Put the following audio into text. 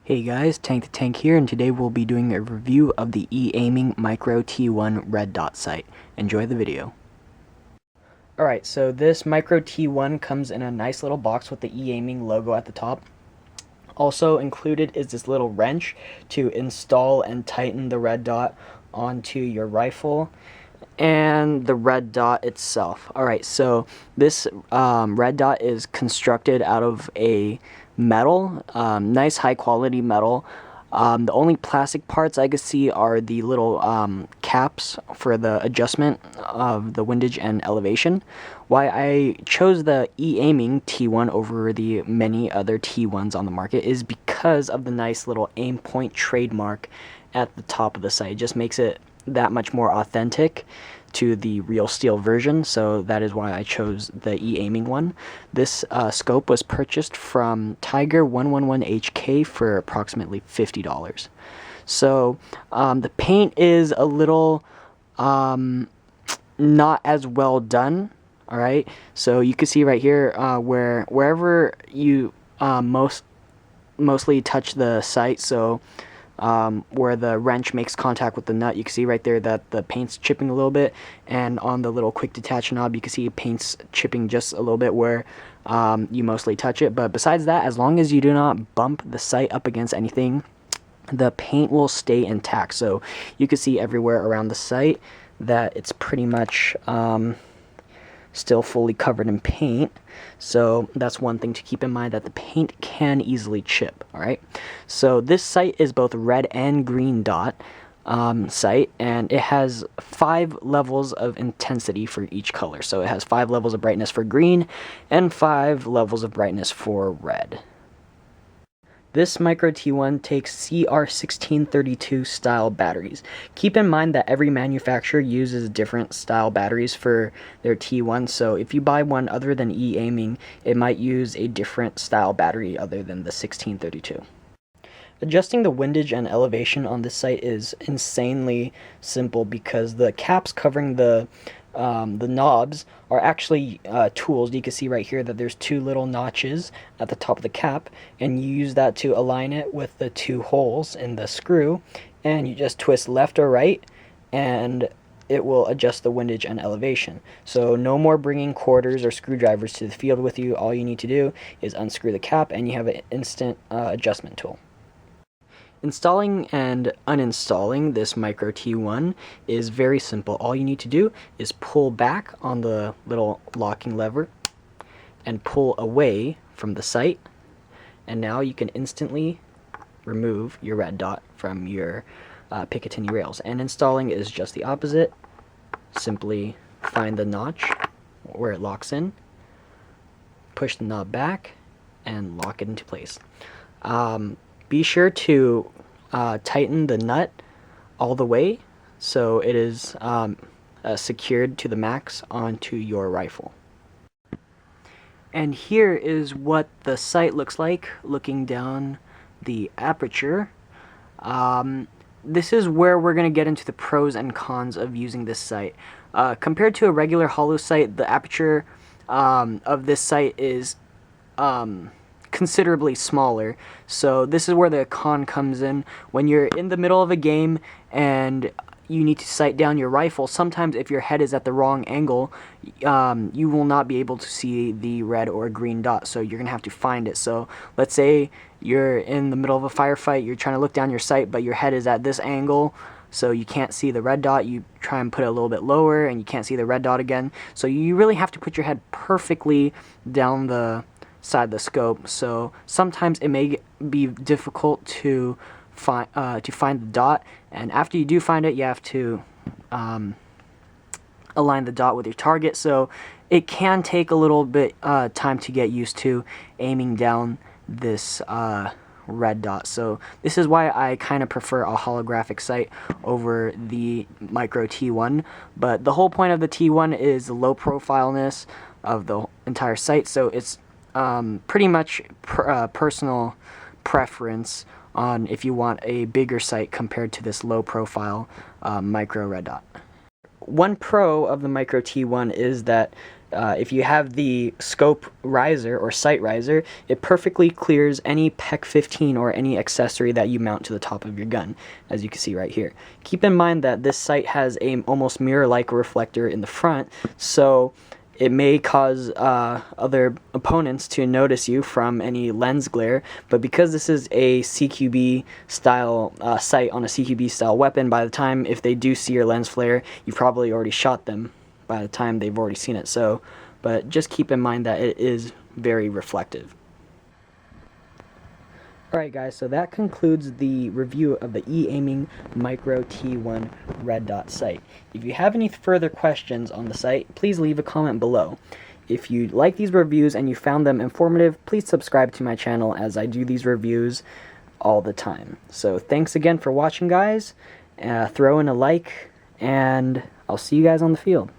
Hey guys, Tank the Tank here, and today we'll be doing a review of the EAiming Micro T1 Red Dot sight. Enjoy the video. Alright, so this Micro T1 comes in a nice little box with the EAiming logo at the top. Also included is this little wrench to install and tighten the red dot onto your rifle and the red dot itself. Alright, so this red dot is constructed out of a metal, nice high quality metal. The only plastic parts I could see are the little caps for the adjustment of the windage and elevation. Why I chose the EAiming T1 over the many other T1s on the market is because of the nice little aim point trademark at the top of the sight. It just makes it that much more authentic to the real steel version, so that is why I chose the EAiming one. This scope was purchased from Tiger 111HK for approximately $50. So the paint is a little not as well done. All right, so you can see right here wherever you mostly touch the sight, so where the wrench makes contact with the nut, you can see right there that the paint's chipping a little bit, and on the little quick detach knob you can see paint's chipping just a little bit where you mostly touch it. But besides that, as long as you do not bump the sight up against anything, the paint will stay intact. So you can see everywhere around the sight that it's pretty much still fully covered in paint. So that's one thing to keep in mind, that the paint can easily chip. All right, so this sight is both red and green dot sight, and it has 5 levels of intensity for each color. So it has 5 levels of brightness for green and 5 levels of brightness for red. This Micro T1 takes CR1632 style batteries. Keep in mind that every manufacturer uses different style batteries for their T1, so if you buy one other than EAiming, it might use a different style battery other than the 1632. Adjusting the windage and elevation on this sight is insanely simple because the caps covering the knobs are actually tools. You can see right here that there's 2 little notches at the top of the cap, and you use that to align it with the 2 holes in the screw, and you just twist left or right and it will adjust the windage and elevation. So no more bringing quarters or screwdrivers to the field with you. All you need to do is unscrew the cap and you have an instant adjustment tool. Installing and uninstalling this Micro T1 is very simple. All you need to do is pull back on the little locking lever and pull away from the sight, and now you can instantly remove your red dot from your Picatinny rails. And installing is just the opposite. Simply find the notch where it locks in, push the knob back, and lock it into place. Be sure to tighten the nut all the way so it is secured to the max onto your rifle. And here is what the sight looks like looking down the aperture. This is where we're going to get into the pros and cons of using this sight. Compared to a regular Holo sight, the aperture of this sight is considerably smaller. So this is where the con comes in. When you're in the middle of a game and you need to sight down your rifle, sometimes if your head is at the wrong angle, you will not be able to see the red or green dot, so you're gonna have to find it. So let's say you're in the middle of a firefight, you're trying to look down your sight, but your head is at this angle, so you can't see the red dot. You try and put it a little bit lower and you can't see the red dot again. So you really have to put your head perfectly down the side of the scope. So sometimes it may be difficult to find the dot, and after you do find it, you have to align the dot with your target. So it can take a little bit time to get used to aiming down this red dot. So this is why I kind of prefer a holographic sight over the Micro T1. But the whole point of the T1 is the low profileness of the entire sight, so it's pretty much personal preference on if you want a bigger sight compared to this low profile micro red dot. One pro of the Micro T1 is that if you have the scope riser or sight riser, it perfectly clears any PEC 15 or any accessory that you mount to the top of your gun, as you can see right here. Keep in mind that this sight has a almost mirror-like reflector in the front, so it may cause other opponents to notice you from any lens glare, but because this is a CQB style sight on a CQB style weapon, by the time if they do see your lens flare, you've probably already shot them by the time they've already seen it. So, but just keep in mind that it is very reflective. Alright guys, so that concludes the review of the EAiming Micro T-1 Red Dot sight. If you have any further questions on the sight, please leave a comment below. If you like these reviews and you found them informative, please subscribe to my channel as I do these reviews all the time. So thanks again for watching, guys. Throw in a like, and I'll see you guys on the field.